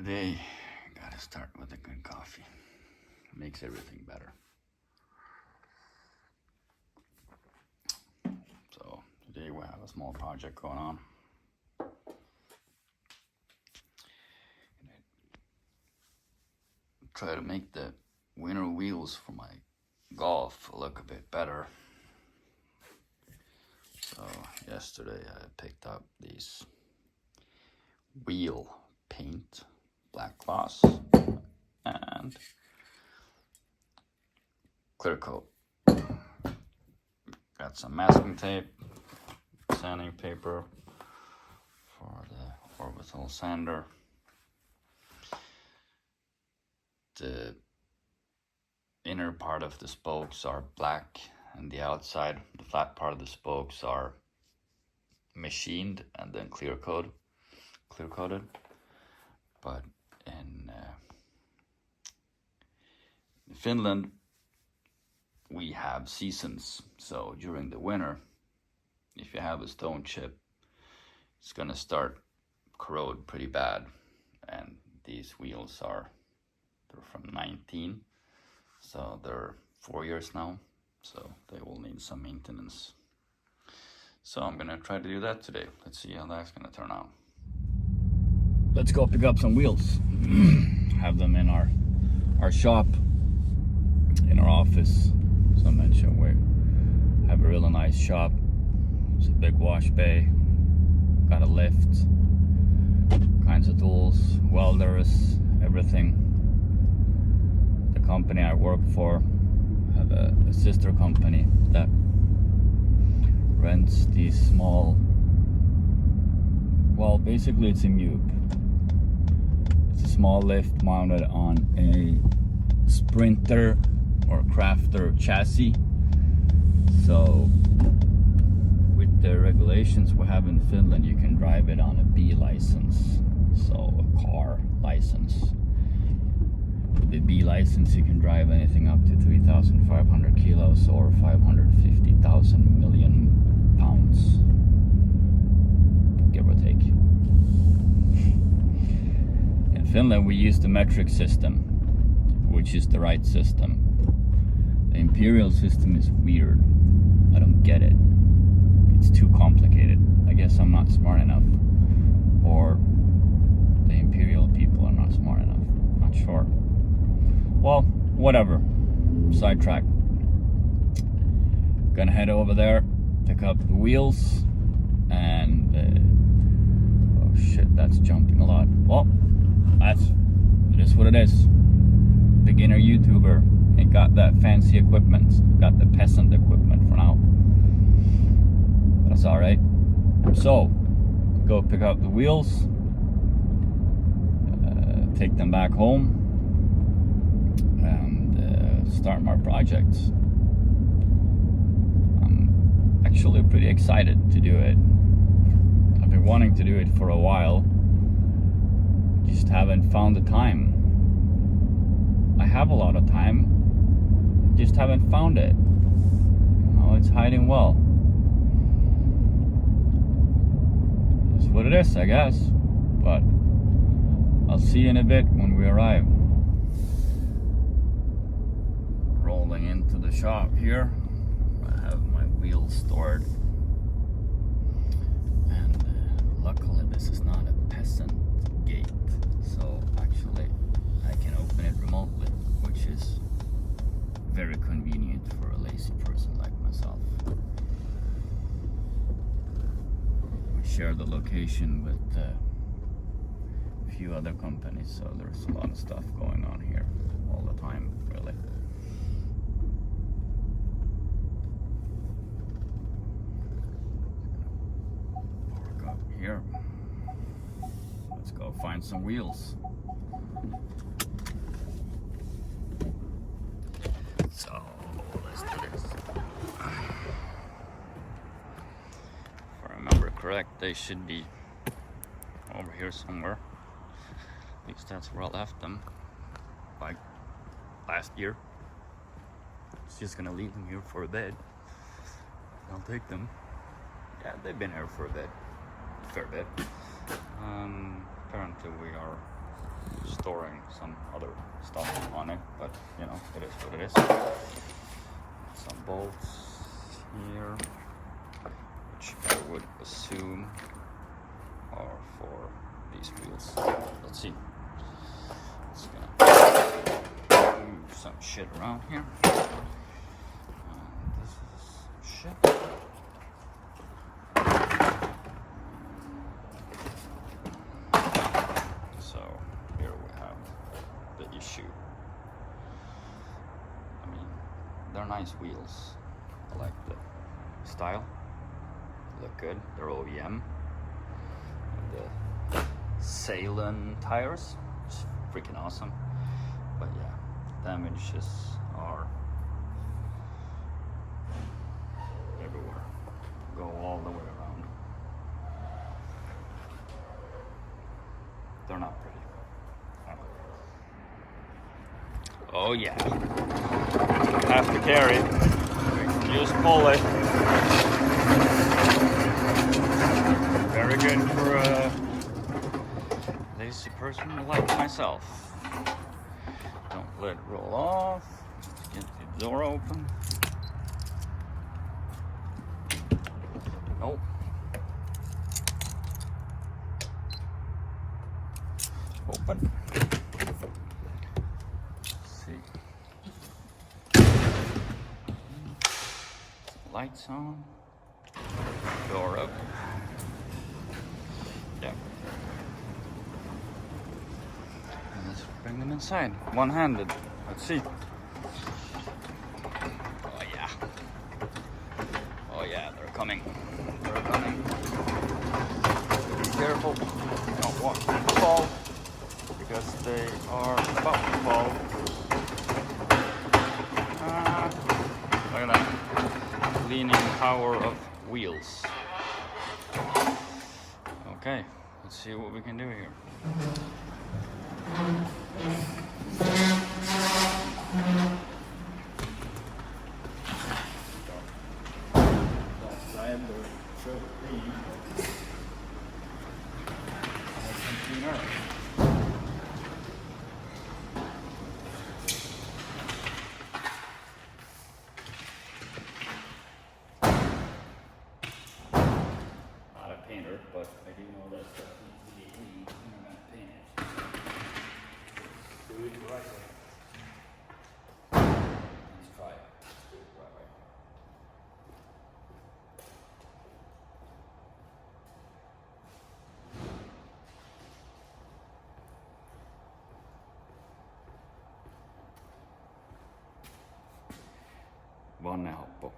Today, gotta start with a good coffee. Makes everything better. So today we have a small project going on. Try to make the winter wheels for my Golf look a bit better. So yesterday I picked up these wheel paint, black gloss, and clear coat. Got some masking tape, sanding paper for the orbital sander. The inner part of the spokes are black, and the outside, the flat part of the spokes, are machined and then clear coated. But in Finland, we have seasons. So during the winter, if you have a stone chip, it's gonna start corrode pretty bad. And these wheels they're from 19, so they're 4 years now, so they will need some maintenance. So I'm gonna try to do that today. Let's see how that's gonna turn out. Let's go pick up some wheels. Have them in our shop, in our office. As I mentioned, we have a really nice shop. It's a big wash bay, got a lift, kinds of tools, welders, everything. The company I work for, I have a sister company that rents these small, well, basically it's a mube. It's a small lift mounted on a Sprinter or Crafter chassis. So with the regulations we have in Finland, you can drive it on a B license, so a car license. With the B license, you can drive anything up to 3,500 kilos or 550,000 million pounds, give or take. In Finland, we use the metric system, which is the right system. The imperial system is weird. I don't get it. It's too complicated. I guess I'm not smart enough, or the imperial people are not smart enough. Not sure. Well, whatever. Sidetrack. Gonna head over there, pick up the wheels, and oh shit, that's jumping a lot. Well, it is what it is. Beginner YouTuber, ain't got that fancy equipment. Got the peasant equipment for now. That's all right. So, go pick up the wheels, take them back home, and start my project. I'm actually pretty excited to do it. I've been wanting to do it for a while, just haven't found the time. I have a lot of time, just haven't found it. Oh, it's hiding well. It's what it is, I guess, but I'll see you in a bit when we arrive. Rolling into the shop here. I have my wheels stored, and luckily this is not a peasant gate, so actually I can open it remotely, which is very convenient for a lazy person like myself. We share the location with a few other companies, so there's a lot of stuff going on here all the time, really. Park up here. Let's go find some wheels. So let's do this. If I remember correct, they should be over here somewhere. At least that's where I left them, like last year. It's just gonna leave them here for a bit. I'll take them. Yeah, they've been here for a bit, fair bit. Apparently we are storing some other stuff on it, but you know, it is what it is. Some bolts here, which I would assume are for these wheels. Let's see. It's gonna move some shit around here. This is shit. So here we have the issue. I mean, they're nice wheels. I like the style. They look good. They're OEM. The Salon tires, it's freaking awesome. But yeah, damages are everywhere. Go all the way around. They're not pretty. Oh yeah. Have to carry. Use pulley. Very good for a lazy person like myself. Don't let it roll off. Just get the door open. Nope. Open. Let's see. Lights on. Door up. Yeah. And let's bring them inside. One-handed. Let's see. Oh yeah. Oh yeah, they're coming. They're coming. Be careful. Don't want them to fall, because they are about to fall. Look at that. Leaning power of wheels. Okay, let's see what we can do here. Painter, but I do know that stuff needs to be cleaned when I'm going to paint it. Do it the right way. Let's try it. Let's do it the right way. Vannehalpo.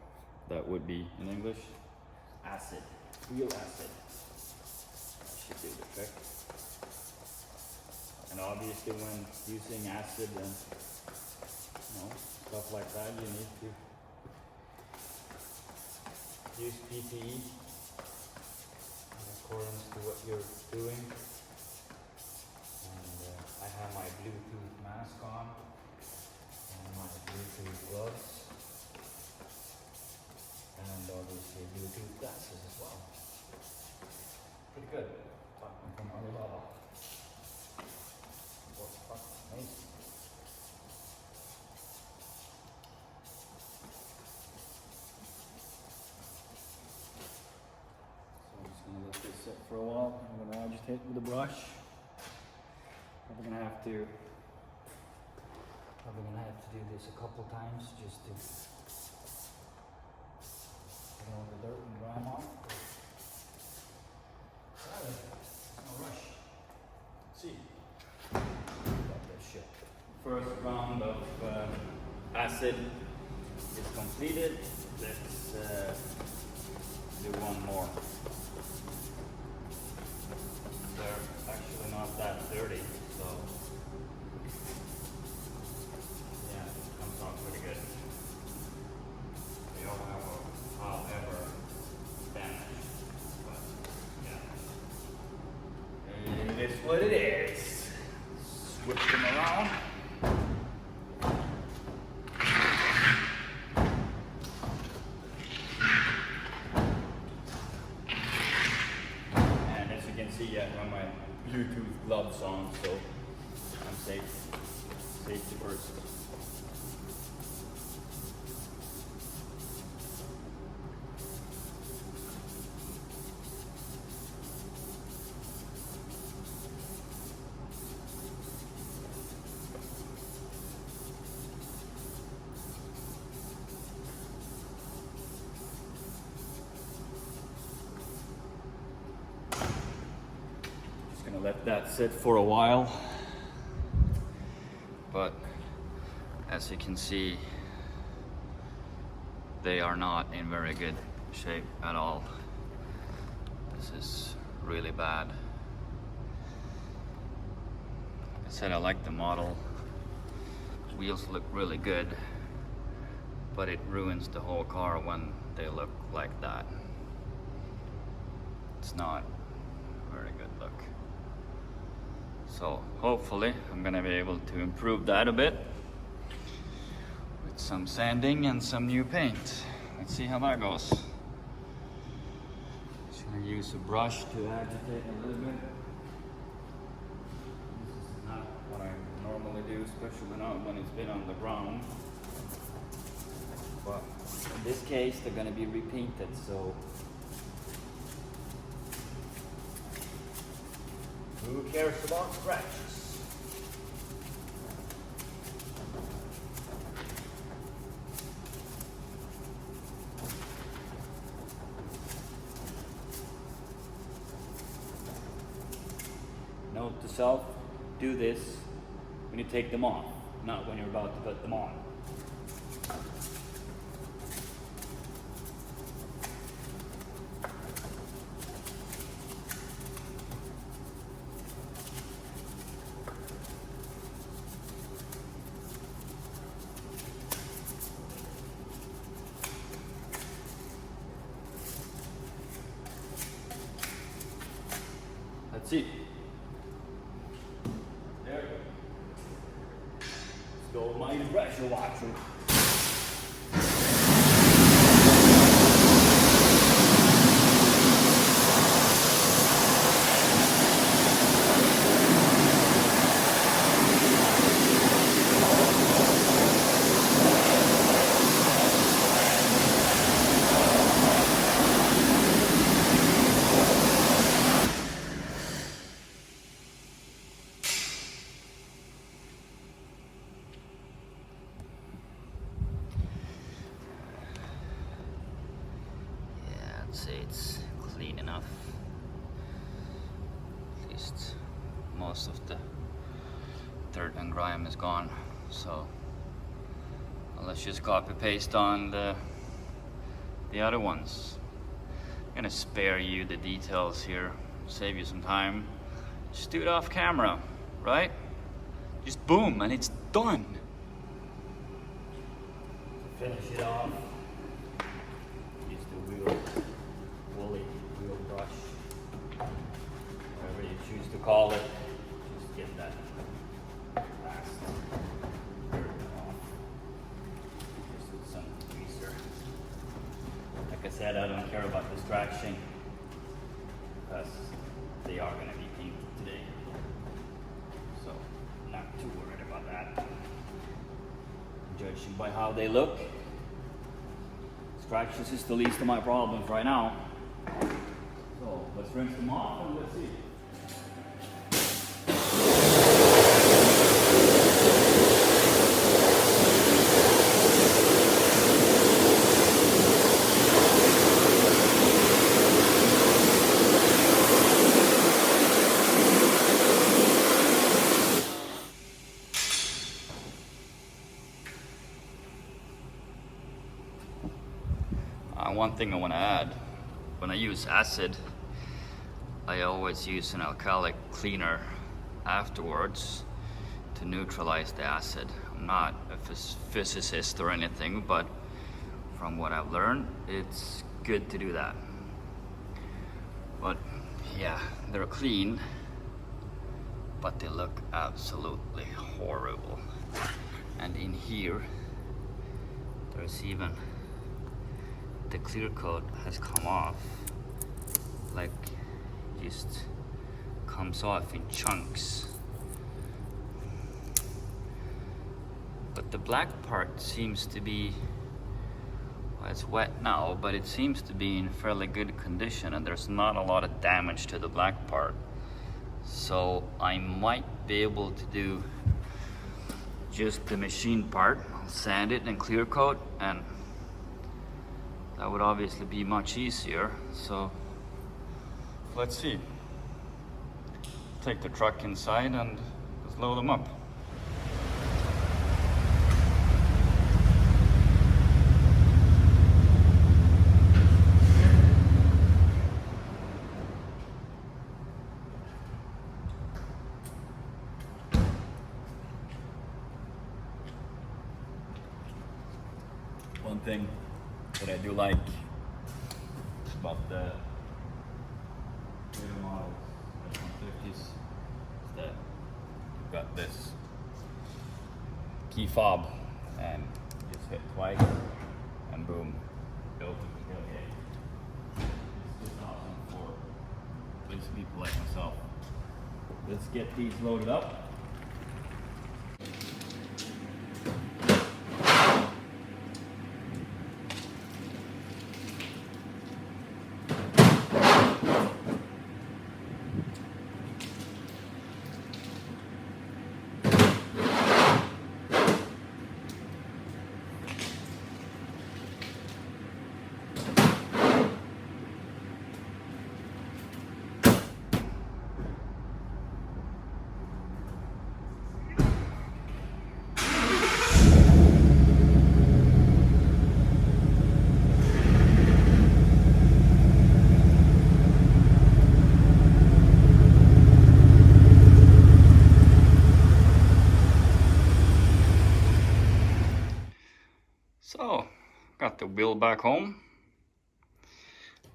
That would be in English acid. Real acid. That should do the trick. And obviously when using acid and stuff like that, you need to use PPE in accordance to what you're doing. And I have my Bluetooth mask on and my Bluetooth gloves. And obviously Bluetooth glasses as well. Pretty good. Talking from Abralon. Works fucking amazing. So I'm just gonna let this sit for a while. I'm gonna agitate with a brush. Probably gonna have to do this a couple times just to all the dirt and grime off. No rush. Let's see. Got this shit. First round of acid is completed. Let's do one more. They're actually not that dirty, so yeah, it comes out pretty good. They all have however damage, but yeah, it is what it is. Switch them around. And as you can see, I have my Bluetooth gloves on, so I'm Safety first. Let that sit for a while, but as you can see, they are not in very good shape at all. This is really bad. Like I said, I like the model. Wheels look really good, but it ruins the whole car when they look like that. It's not a very good look. So hopefully I'm gonna be able to improve that a bit with some sanding and some new paint. Let's see how that goes. Just gonna use a brush to agitate a little bit. This is not what I normally do, especially not when it's been on the ground. But in this case, they're gonna be repainted, so who cares about scratches? Note to self, do this when you take them off, not when you're about to put them on. Let's see. There. Let's go with my pressure washer. Say it's clean enough. At least most of the dirt and grime is gone. So let's just copy paste on the other ones. I'm gonna spare you the details here, save you some time. Just do it off camera, right? Just boom, and it's done. Finish it off. Use the woolly wheel brush, whatever you choose to call it. Just get that last dirt off. Just with some degreaser. Like I said, I don't care about the scratching because they are going to be painted today. So, not too worried about that. Judging by how they look, scratches is the least of my problems right now. So let's rinse them off and let's see. One thing I want to add, when I use acid, I always use an alkalic cleaner afterwards to neutralize the acid. I'm not a physicist or anything, but from what I've learned, it's good to do that. But yeah, they're clean, but they look absolutely horrible. And in here, there's even the clear coat has come off, like just comes off in chunks. But the black part seems to be, well, it's wet now, but it seems to be in fairly good condition and there's not a lot of damage to the black part. So I might be able to do just the machine part, sand it and clear coat, and that would obviously be much easier. So let's see. Take the truck inside and just load them up. One thing that I do like about the later models, the 150s, is that you've got this key fob and you just hit twice and boom, built the tailgate. This is awesome for lazy people like myself. Let's get these loaded up. So, got the wheel back home,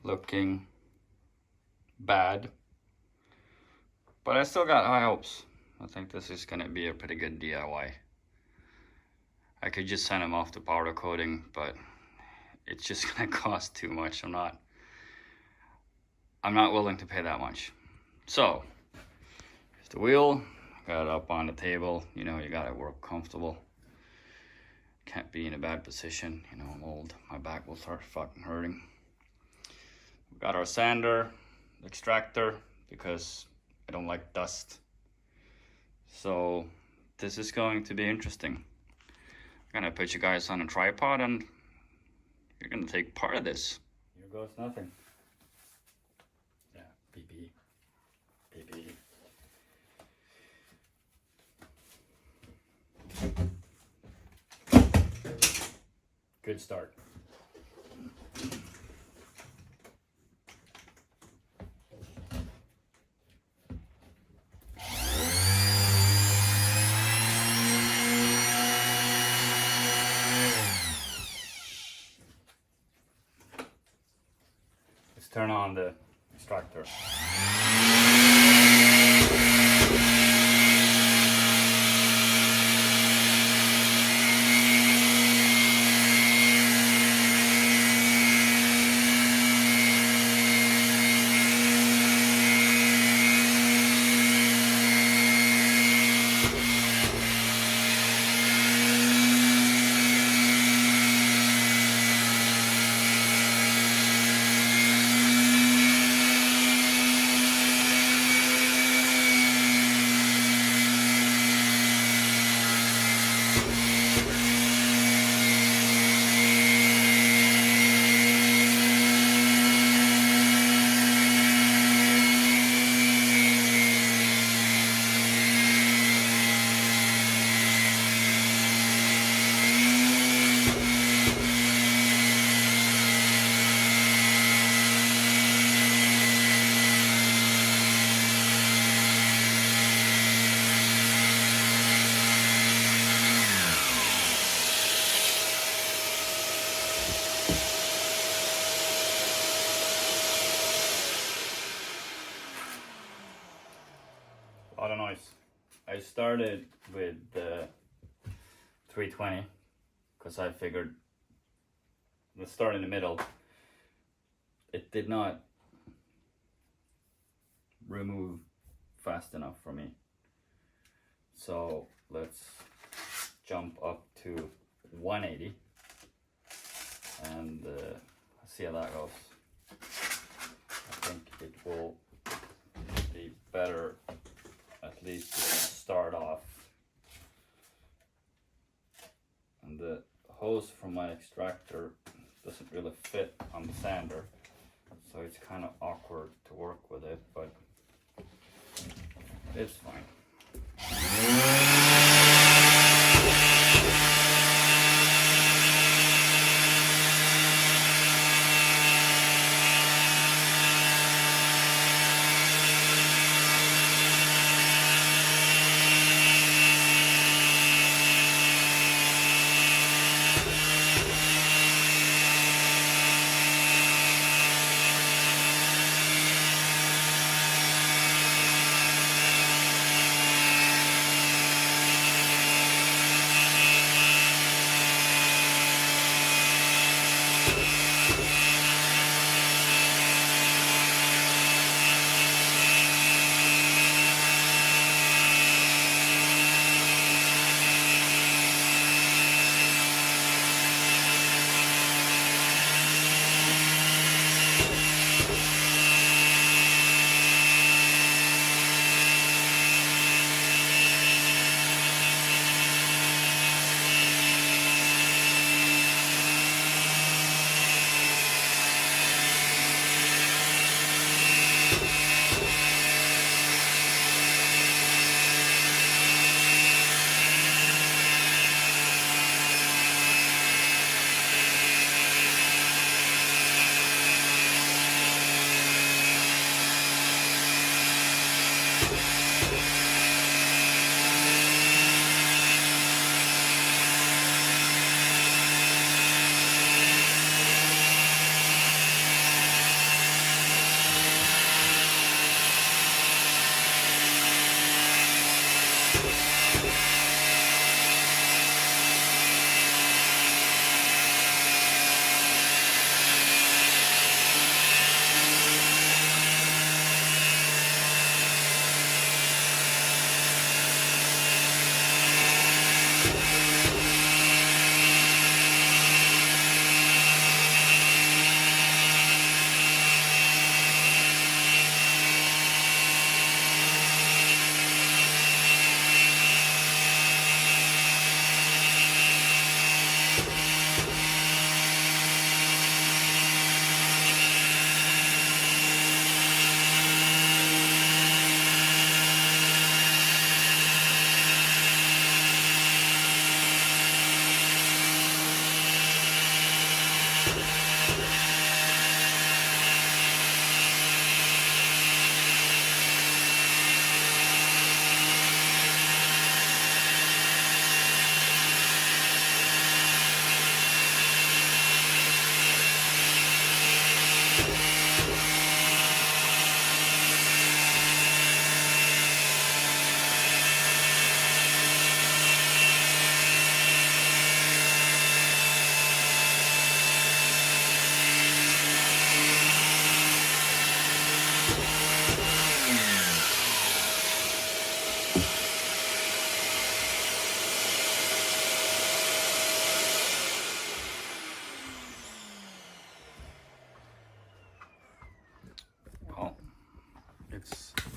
looking bad, but I still got high hopes. I think this is gonna be a pretty good DIY. I could just send them off to powder coating, but it's just gonna cost too much. I'm not willing to pay that much. So, here's the wheel, got it up on the table. You know, you gotta work comfortable. Can't be in a bad position, you know, I'm old, my back will start fucking hurting. We got our sander, extractor, because I don't like dust. So this is going to be interesting. I'm gonna put you guys on a tripod and you're gonna take part of this. Here goes nothing. Yeah, PP. PP. Good start. Let's turn on the extractor. A lot of noise. I started with the 320 because I figured let's start in the middle. It did not remove fast enough for me. So let's jump up to 180, and see how that goes. I think it will be better, at least to start off. And the hose from my extractor doesn't really fit on the sander, so it's kind of awkward to work with it, but it's fine.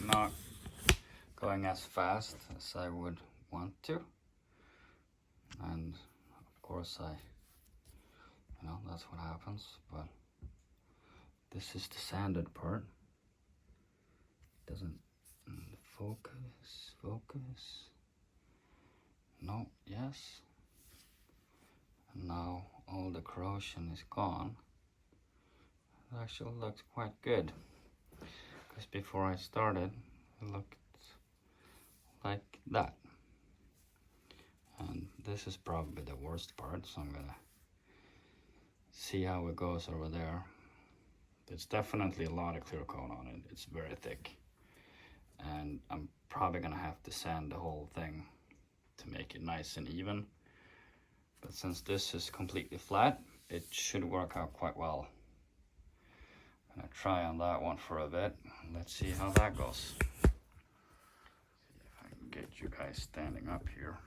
Not going as fast as I would want to, and of course that's what happens, but this is the sanded part. Doesn't focus, no, yes, and now all the corrosion is gone. It actually looks quite good. Before I started, it looked like that, and this is probably the worst part, so I'm gonna see how it goes over there. There's definitely a lot of clear coat on it. It's very thick, and I'm probably gonna have to sand the whole thing to make it nice and even, but since this is completely flat, it should work out quite well. I'm gonna try on that one for a bit. Let's see how that goes. See if I can get you guys standing up here.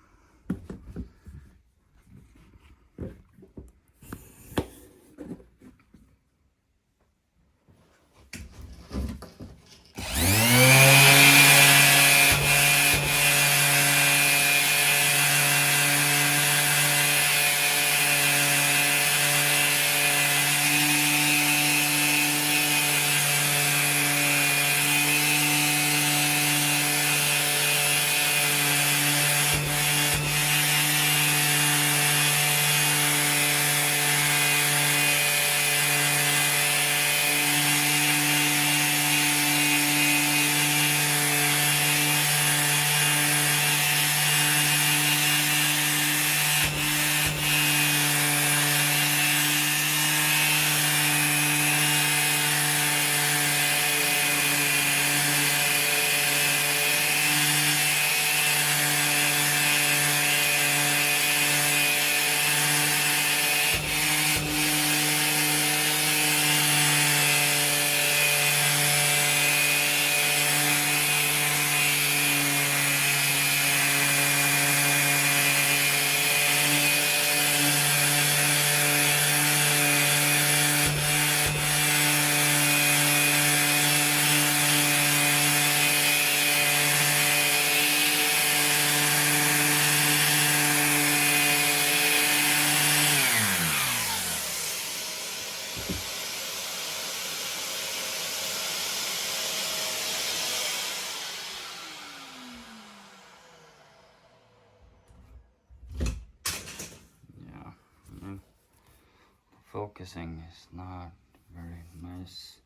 Focusing is not very nice.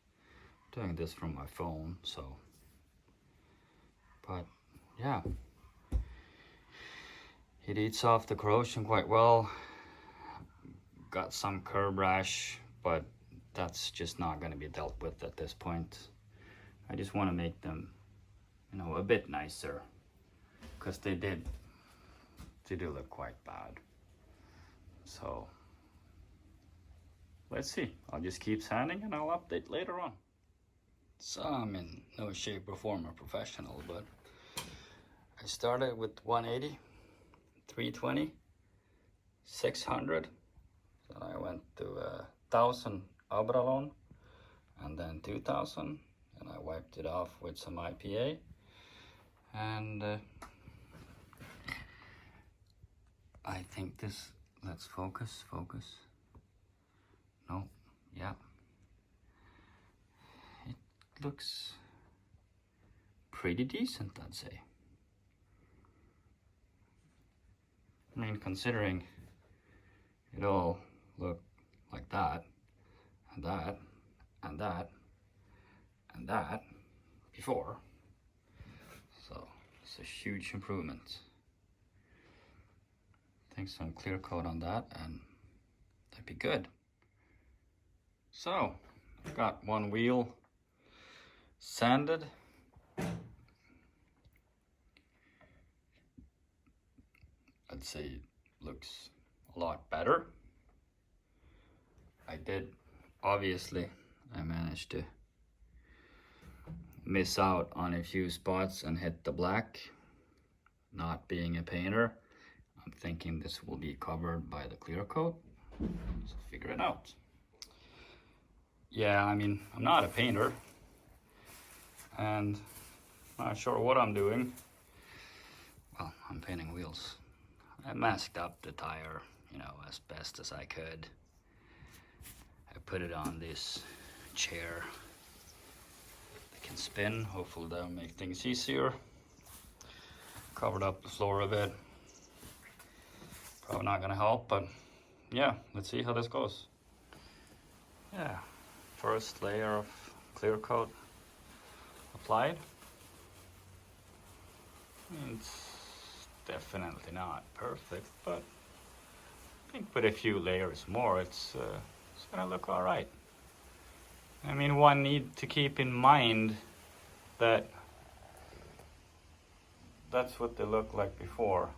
Doing this from my phone, so, but yeah, it eats off the corrosion quite well. Got some curb rash, but that's just not going to be dealt with at this point. I just want to make them, you know, a bit nicer, because they do look quite bad. So let's see. I'll just keep sanding and I'll update later on. So I'm in no shape or form a professional, but I started with 180, 320, 600. Then I went to 1000 Abralon, and then 2000, and I wiped it off with some IPA. And I think this, let's focus. No, yeah. It looks pretty decent, I'd say. I mean, considering it all looked like that, and that, and that, and that before. So it's a huge improvement. I think some clear coat on that and that'd be good. So I've got one wheel sanded. I'd say it looks a lot better. Obviously I managed to miss out on a few spots and hit the black. Not being a painter, I'm thinking this will be covered by the clear coat, so figure it out. Yeah, I mean, I'm not a painter and not sure what I'm doing. Well, I'm painting wheels. I masked up the tire, you know, as best as I could. I put it on this chair that can spin. Hopefully that'll make things easier. Covered up the floor a bit. Probably not gonna help, but yeah, let's see how this goes. Yeah, first layer of clear coat applied. It's definitely not perfect, but I think with a few layers more, it's gonna look all right. I mean, one need to keep in mind that that's what they look like before.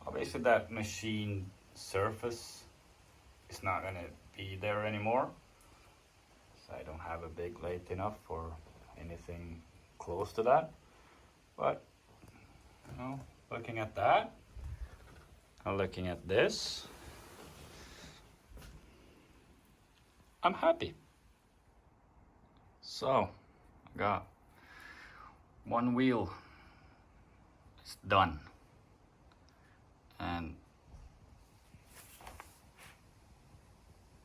Obviously that machine surface is not gonna be there anymore. So I don't have a big lathe enough for anything close to that. But, you know, looking at that, and looking at this, I'm happy. So, I got one wheel, it's done. And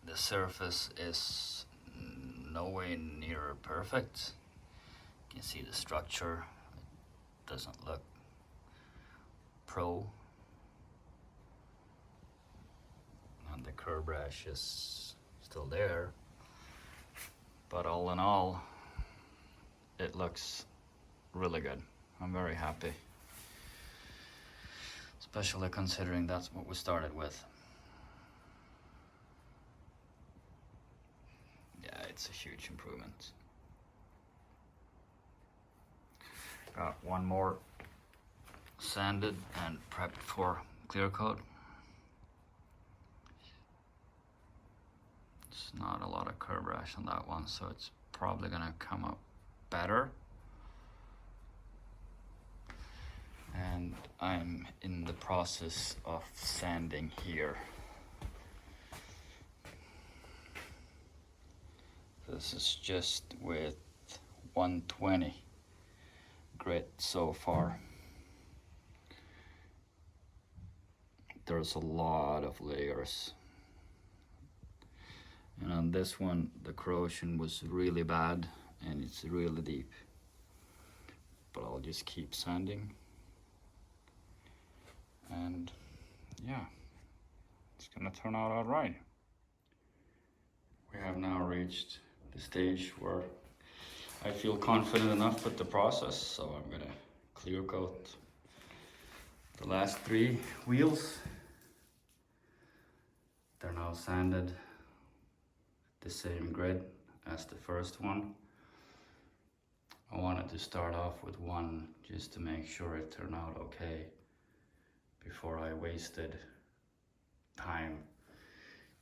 the surface is no way near perfect. You can see the structure, it doesn't look pro. And the curb rash is still there. But all in all, it looks really good. I'm very happy. Especially considering that's what we started with. Yeah, it's a huge improvement. Got one more sanded and prepped for clear coat. It's not a lot of curb rash on that one, so it's probably gonna come up better. And I'm in the process of sanding here. This is just with 120 grit so far. There's a lot of layers. And on this one, the corrosion was really bad and it's really deep. But I'll just keep sanding. And yeah, it's gonna turn out all right. We have now reached the stage where I feel confident enough with the process, so I'm gonna clear coat the last 3 wheels. They're now sanded the same grid as the first one. I wanted to start off with one just to make sure it turned out okay before I wasted time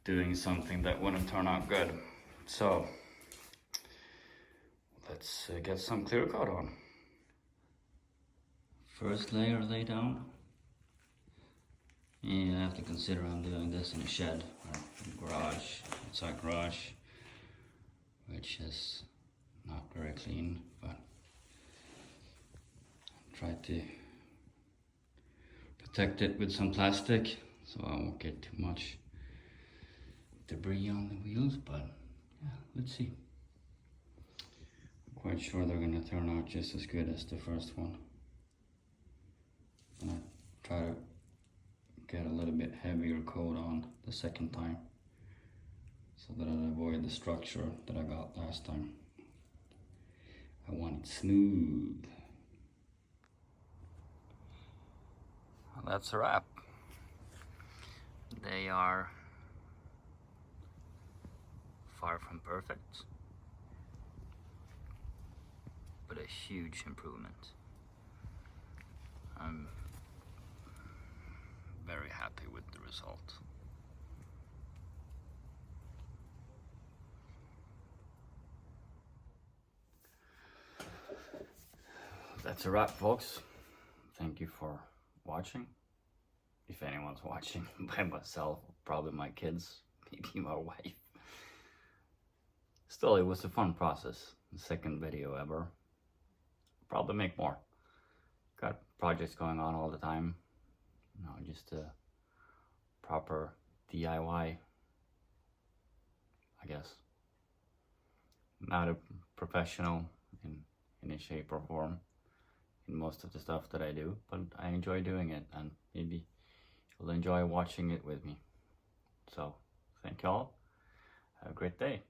doing something that wouldn't turn out good. So let's get some clear coat on. First layer lay down. Yeah, I have to consider I'm doing this in a shed or garage, outside garage, which is not very clean, but try to protect it with some plastic so I won't get too much debris on the wheels, but yeah, let's see. I'm quite sure they're gonna turn out just as good as the first one. And I try to get a little bit heavier coat on the second time so that I avoid the structure that I got last time. I want it smooth. Well, that's a wrap. They are far from perfect, but a huge improvement. I'm very happy with the result. That's a wrap, folks. Thank you for watching. If anyone's watching by myself, probably my kids, maybe my wife. Still, it was a fun process. The second video ever. Probably make more. Got projects going on all the time. No, just a proper DIY, I guess. Not a professional in any shape or form in most of the stuff that I do, but I enjoy doing it, and maybe you'll enjoy watching it with me. So, thank you all. Have a great day.